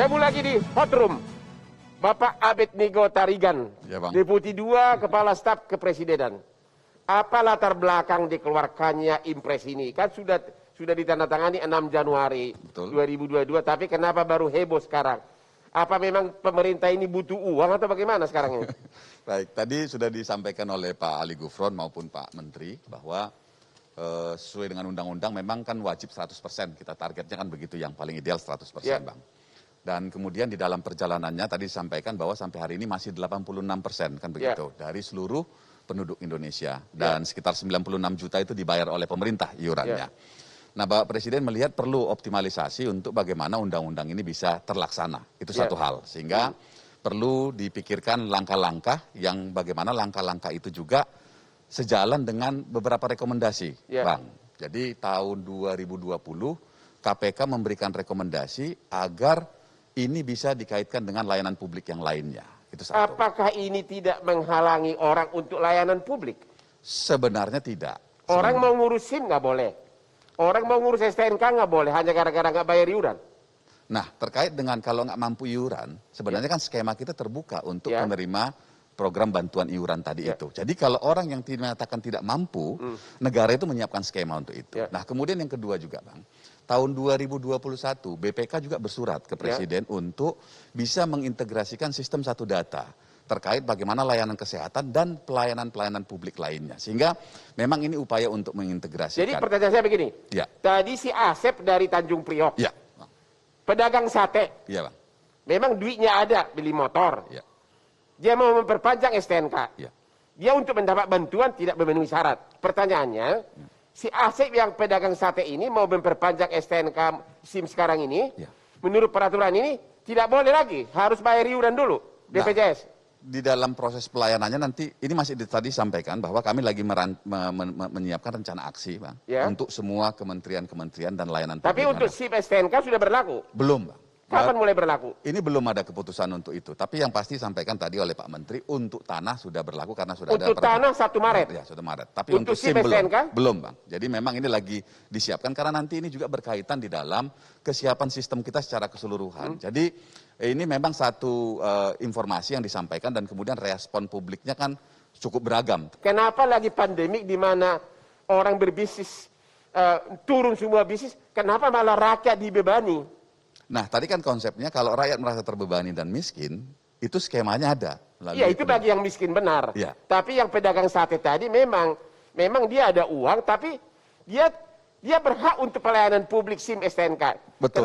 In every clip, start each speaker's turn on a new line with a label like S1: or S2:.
S1: Ketemu lagi di Hot Room. Bapak Abednego Tarigan,
S2: Ya, Bang.
S1: Deputi 2 Kepala Staf Kepresidenan. Apa latar belakang dikeluarkannya impres ini? Kan sudah ditandatangani 6 Januari
S2: Betul.
S1: 2022, tapi kenapa baru heboh sekarang? Apa memang pemerintah ini butuh uang atau bagaimana sekarang ini?
S2: Baik, tadi sudah disampaikan oleh Pak Ali Gufron maupun Pak Menteri bahwa sesuai dengan undang-undang memang kan wajib 100%, kita targetnya kan begitu, yang paling ideal 100%,
S1: Ya.
S2: Bang. Dan kemudian di dalam perjalanannya tadi disampaikan bahwa sampai hari ini masih 86%, kan begitu, dari seluruh penduduk Indonesia. Dan sekitar 96 juta itu dibayar oleh pemerintah iurannya. Nah, Bapak Presiden melihat perlu optimalisasi untuk bagaimana undang-undang ini bisa terlaksana. Itu satu hal. Sehingga perlu dipikirkan langkah-langkah yang bagaimana langkah-langkah itu juga sejalan dengan beberapa rekomendasi, Bang. Jadi tahun 2020 KPK memberikan rekomendasi agar ini bisa dikaitkan dengan layanan publik yang lainnya. Itu satu.
S1: Apakah ini tidak menghalangi orang untuk layanan publik?
S2: Sebenarnya tidak.
S1: Orang mau ngurus SIM nggak boleh. Orang mau ngurus STNK nggak boleh, hanya gara-gara nggak bayar iuran.
S2: Nah, terkait dengan kalau nggak mampu iuran, sebenarnya kan skema kita terbuka untuk menerima program bantuan iuran tadi itu. Jadi kalau orang yang dinyatakan tidak mampu, negara itu menyiapkan skema untuk itu. Nah, kemudian yang kedua juga, Bang. Tahun 2021, BPK juga bersurat ke Presiden untuk bisa mengintegrasikan sistem satu data terkait bagaimana layanan kesehatan dan pelayanan-pelayanan publik lainnya. Sehingga memang ini upaya untuk mengintegrasikan.
S1: Jadi pertanyaan saya begini, tadi si Asep dari Tanjung Priok, pedagang sate,
S2: Bang.
S1: memang duitnya ada, beli motor. Dia mau memperpanjang STNK. Dia untuk mendapat bantuan tidak memenuhi syarat. Pertanyaannya, si Asep yang pedagang sate ini mau memperpanjang STNK SIM sekarang ini, menurut peraturan ini tidak boleh lagi, harus bayar iuran dulu BPJS.
S2: Di dalam proses pelayanannya nanti, ini masih tadi sampaikan bahwa kami lagi menyiapkan rencana aksi, Bang, untuk semua kementerian-kementerian dan layanan publik.
S1: Tapi untuk SIM STNK sudah berlaku?
S2: Belum, Bang.
S1: Kapan mulai berlaku?
S2: Ini belum ada keputusan untuk itu. Tapi yang pasti sampaikan tadi oleh Pak Menteri, untuk tanah sudah berlaku karena sudah ada.
S1: Untuk tanah 1 Maret?
S2: Ya, 1 Maret. Tapi untuk SIM belum, Bang. Jadi memang ini lagi disiapkan karena nanti ini juga berkaitan di dalam kesiapan sistem kita secara keseluruhan. Jadi ini memang satu informasi yang disampaikan dan kemudian respon publiknya kan cukup beragam.
S1: Kenapa lagi pandemik di mana orang berbisnis turun semua bisnis, kenapa malah rakyat dibebani?
S2: Nah, tadi kan konsepnya kalau rakyat merasa terbebani dan miskin, itu skemanya ada.
S1: Iya, itu bagi yang miskin benar. Tapi yang pedagang sate tadi memang dia ada uang, tapi dia berhak untuk pelayanan publik SIM STNK.
S2: Betul.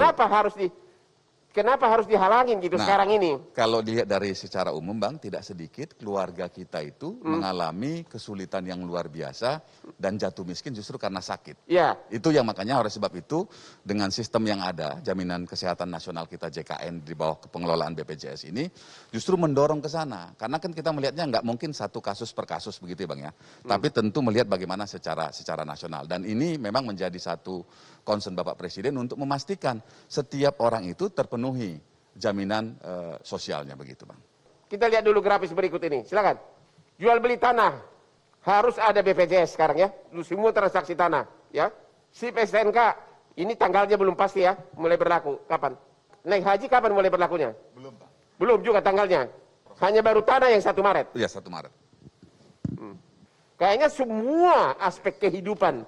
S1: Kenapa harus dihalangin gitu sekarang ini?
S2: Kalau dilihat dari secara umum, Bang, tidak sedikit keluarga kita itu mengalami kesulitan yang luar biasa dan jatuh miskin justru karena sakit. Itu yang makanya oleh sebab itu dengan sistem yang ada, Jaminan Kesehatan Nasional kita JKN di bawah pengelolaan BPJS ini justru mendorong ke sana. Karena kan kita melihatnya nggak mungkin satu kasus per kasus begitu, Bang, ya. Tapi tentu melihat bagaimana secara nasional. Dan ini memang menjadi satu concern Bapak Presiden untuk memastikan setiap orang itu terpenuhi jaminan sosialnya begitu, Bang.
S1: Kita lihat dulu grafis berikut ini, silakan. Jual beli tanah harus ada BPJS sekarang ya, semua transaksi tanah ya. SIM STNK ini tanggalnya belum pasti ya, mulai berlaku kapan? Naik haji kapan mulai berlakunya?
S2: Belum, Pak.
S1: Belum juga tanggalnya. Hanya baru tanah yang 1 Maret.
S2: Iya, 1 Maret.
S1: Kayaknya semua aspek kehidupan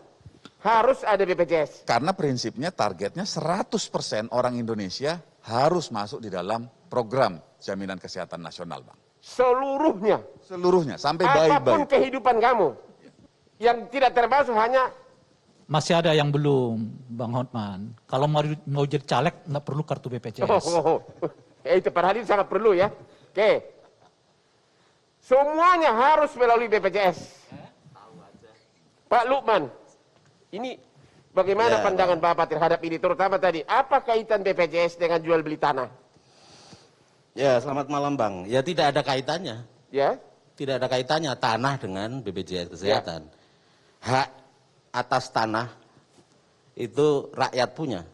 S1: harus ada BPJS.
S2: Karena prinsipnya targetnya 100% orang Indonesia harus masuk di dalam program Jaminan Kesehatan Nasional, Bang.
S1: Seluruhnya.
S2: Seluruhnya, sampai bayi-bayi.
S1: Apapun kehidupan kamu. Yang tidak termasuk hanya...
S3: Masih ada yang belum, Bang Hotman. Kalau mau jadi caleg, nggak perlu kartu BPJS.
S1: Itu padahal itu sangat perlu ya. Oke. Semuanya harus melalui BPJS. Pak Lukman. Ini bagaimana pandangan Bapak terhadap ini, terutama tadi, apa kaitan BPJS dengan jual beli tanah?
S4: Ya, selamat malam, Bang. Ya, tidak ada kaitannya.
S1: Ya?
S4: Tidak ada kaitannya tanah dengan BPJS Kesehatan. Hak atas tanah itu rakyat punya.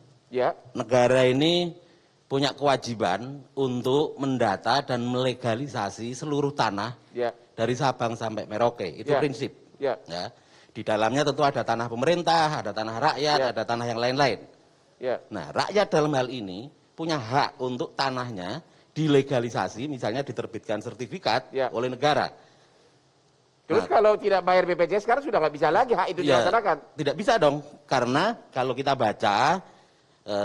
S4: Negara ini punya kewajiban untuk mendata dan melegalisasi seluruh tanah dari Sabang sampai Merauke. Itu prinsip. Ya. Di dalamnya tentu ada tanah pemerintah, ada tanah rakyat, ada tanah yang lain-lain. Nah, rakyat dalam hal ini punya hak untuk tanahnya dilegalisasi, misalnya diterbitkan sertifikat oleh negara.
S1: Terus kalau tidak bayar BPJS sekarang sudah nggak bisa lagi hak itu dilaksanakan?
S4: Tidak bisa dong, karena kalau kita baca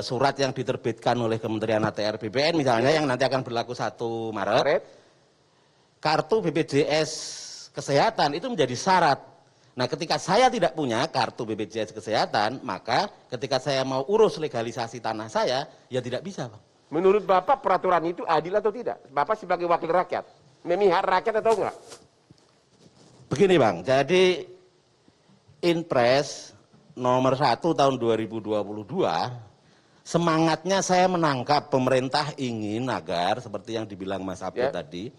S4: surat yang diterbitkan oleh Kementerian ATR BPN misalnya yang nanti akan berlaku 1 Maret, kartu BPJS Kesehatan itu menjadi syarat. Nah, ketika saya tidak punya kartu BPJS Kesehatan, maka ketika saya mau urus legalisasi tanah saya, ya tidak bisa, Bang.
S1: Menurut Bapak peraturan itu adil atau tidak? Bapak sebagai wakil rakyat, memihak rakyat atau enggak?
S4: Begini Bang, jadi Inpres nomor 1 tahun 2022, semangatnya saya menangkap pemerintah ingin agar, seperti yang dibilang Mas Abdul tadi,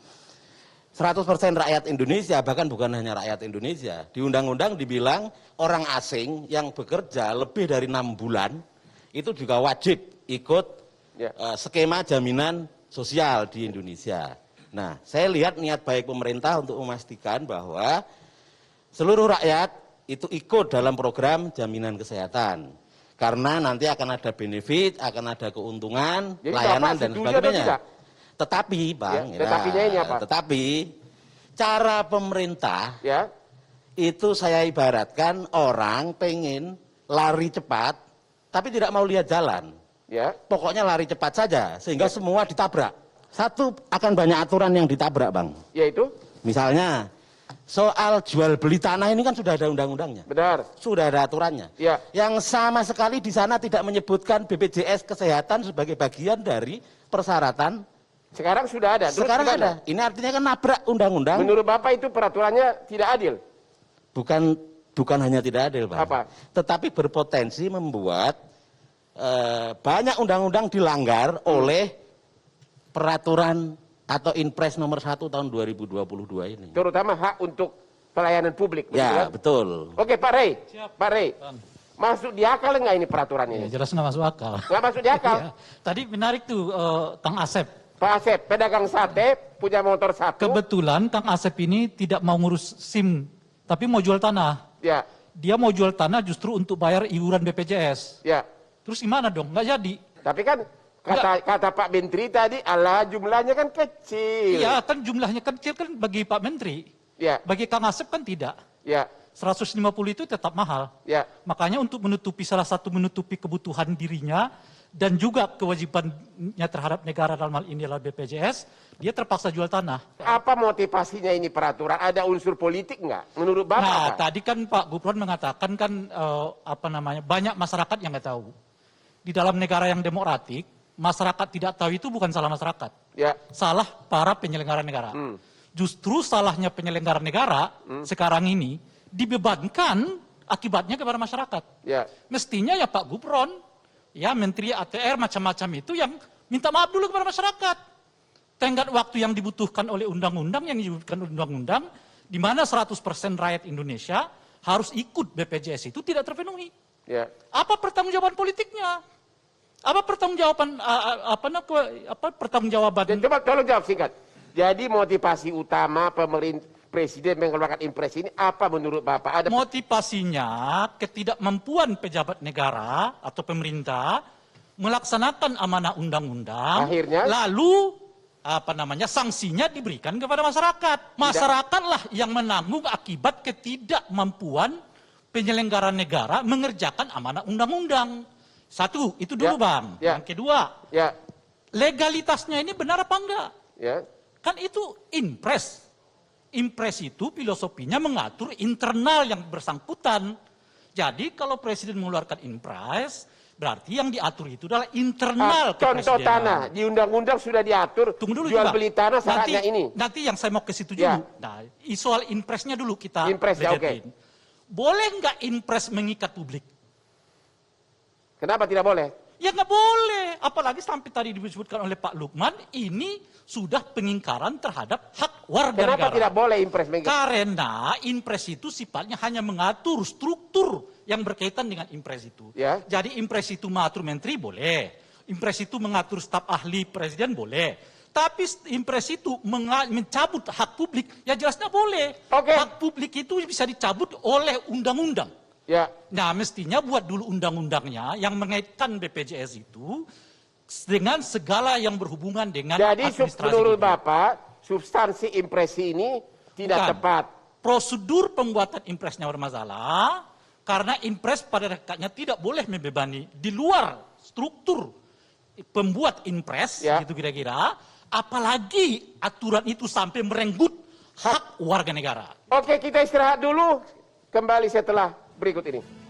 S4: 100% rakyat Indonesia, bahkan bukan hanya rakyat Indonesia. Di undang-undang dibilang orang asing yang bekerja lebih dari 6 bulan, itu juga wajib ikut skema jaminan sosial di Indonesia. Nah, saya lihat niat baik pemerintah untuk memastikan bahwa seluruh rakyat itu ikut dalam program jaminan kesehatan. Karena nanti akan ada benefit, akan ada keuntungan, jadi layanan dan sebagainya. Tetapi, Bang,
S1: tetapinya ini apa?
S4: Tetapi cara pemerintah itu saya ibaratkan orang pengen lari cepat, tapi tidak mau lihat jalan. Pokoknya lari cepat saja, sehingga semua ditabrak. Satu, akan banyak aturan yang ditabrak, Bang.
S1: Yaitu?
S4: Misalnya, soal jual beli tanah ini kan sudah ada undang-undangnya.
S1: Benar.
S4: Sudah ada aturannya. Yang sama sekali di sana tidak menyebutkan BPJS Kesehatan sebagai bagian dari persyaratan.
S1: Sekarang sudah ada.
S4: Sekarang ada. Ini artinya kan nabrak undang-undang.
S1: Menurut Bapak itu peraturannya tidak adil?
S4: Bukan hanya tidak adil, Bang.
S1: Apa?
S4: Tetapi berpotensi membuat banyak undang-undang dilanggar oleh peraturan atau Inpres nomor 1 tahun 2022 ini.
S1: Terutama hak untuk pelayanan publik.
S4: Ya, betul.
S1: Oke, Pak Rey. Pak Rey, masuk di akal nggak ini peraturan ini?
S3: Ya, jelas nggak masuk akal.
S1: Nggak masuk di akal?
S3: Tadi menarik tuh Kang Asep.
S1: Pak Asep, pedagang sate, punya motor 1.
S3: Kebetulan Kang Asep ini tidak mau ngurus SIM, tapi mau jual tanah. Dia mau jual tanah justru untuk bayar iuran BPJS. Terus gimana dong? Nggak jadi.
S1: Tapi kan kata Pak Menteri tadi, alah jumlahnya kan kecil.
S3: Iya, kan jumlahnya kecil kan bagi Pak Menteri. Bagi Kang Asep kan tidak. 150 itu tetap mahal. Makanya untuk salah satu menutupi kebutuhan dirinya dan juga kewajibannya terhadap negara dalam hal ini adalah BPJS, dia terpaksa jual tanah. Apa
S1: motivasinya ini peraturan? Ada unsur politik nggak? Menurut Bapak?
S3: Nah, tadi kan Pak Gufron mengatakan kan banyak masyarakat yang nggak tahu. Di dalam negara yang demokratik, masyarakat tidak tahu itu bukan salah masyarakat. Salah para penyelenggara negara. Justru salahnya penyelenggara negara sekarang ini dibebankan akibatnya kepada masyarakat. Mestinya ya Pak Gufron, ya Menteri ATR macam-macam itu yang minta maaf dulu kepada masyarakat. Tenggat waktu yang dibutuhkan oleh undang-undang, di mana 100% rakyat Indonesia harus ikut BPJS itu tidak terpenuhi. Apa pertanggungjawaban politiknya? Apa pertanggungjawaban
S1: Coba tolong jawab singkat. Jadi motivasi utama Presiden mengeluarkan Inpres ini apa menurut Bapak?
S3: Motivasinya ketidakmampuan pejabat negara atau pemerintah melaksanakan amanah undang-undang.
S1: Akhirnya
S3: lalu sanksinya diberikan kepada masyarakat. Masyarakatlah yang menanggung akibat ketidakmampuan penyelenggara negara mengerjakan amanah undang-undang. Satu, itu dulu Bang. Yang kedua, legalitasnya ini benar apa enggak? Kan itu Inpres. Inpres itu filosofinya mengatur internal yang bersangkutan. Jadi kalau Presiden mengeluarkan Inpres, berarti yang diatur itu adalah internal kepresidenan.
S1: Contoh tanah, di undang-undang sudah diatur.
S3: Tunggu dulu,
S1: jual beli tanah syaratnya ini.
S3: Nanti yang saya mau ke situ dulu. Nah, soal Inpresnya dulu kita
S1: lihatin.
S3: Boleh nggak Inpres mengikat publik?
S1: Kenapa tidak boleh?
S3: Ya nggak boleh. Apalagi sampai tadi disebutkan oleh Pak Lukman, ini sudah pengingkaran terhadap hak warga negara.
S1: Kenapa tidak boleh Inpres mengikat?
S3: Karena Inpres itu sifatnya hanya mengatur struktur yang berkaitan dengan Inpres itu. Jadi Inpres itu mengatur menteri boleh. Inpres itu mengatur staf ahli presiden boleh. Tapi Inpres itu mencabut hak publik, ya jelasnya boleh. Hak publik itu bisa dicabut oleh undang-undang. Nah mestinya buat dulu undang-undangnya yang mengaitkan BPJS itu dengan segala yang berhubungan dengan
S1: jadi
S3: administrasi.
S1: menurut Bapak, substansi impresi ini tidak tepat.
S3: Prosedur pembuatan impresnya bermasalah, karena impres pada hakikatnya tidak boleh membebani di luar struktur pembuat impres, gitu kira-kira, apalagi aturan itu sampai merenggut hak warga negara.
S1: Oke, kita istirahat dulu, kembali setelah berikut ini.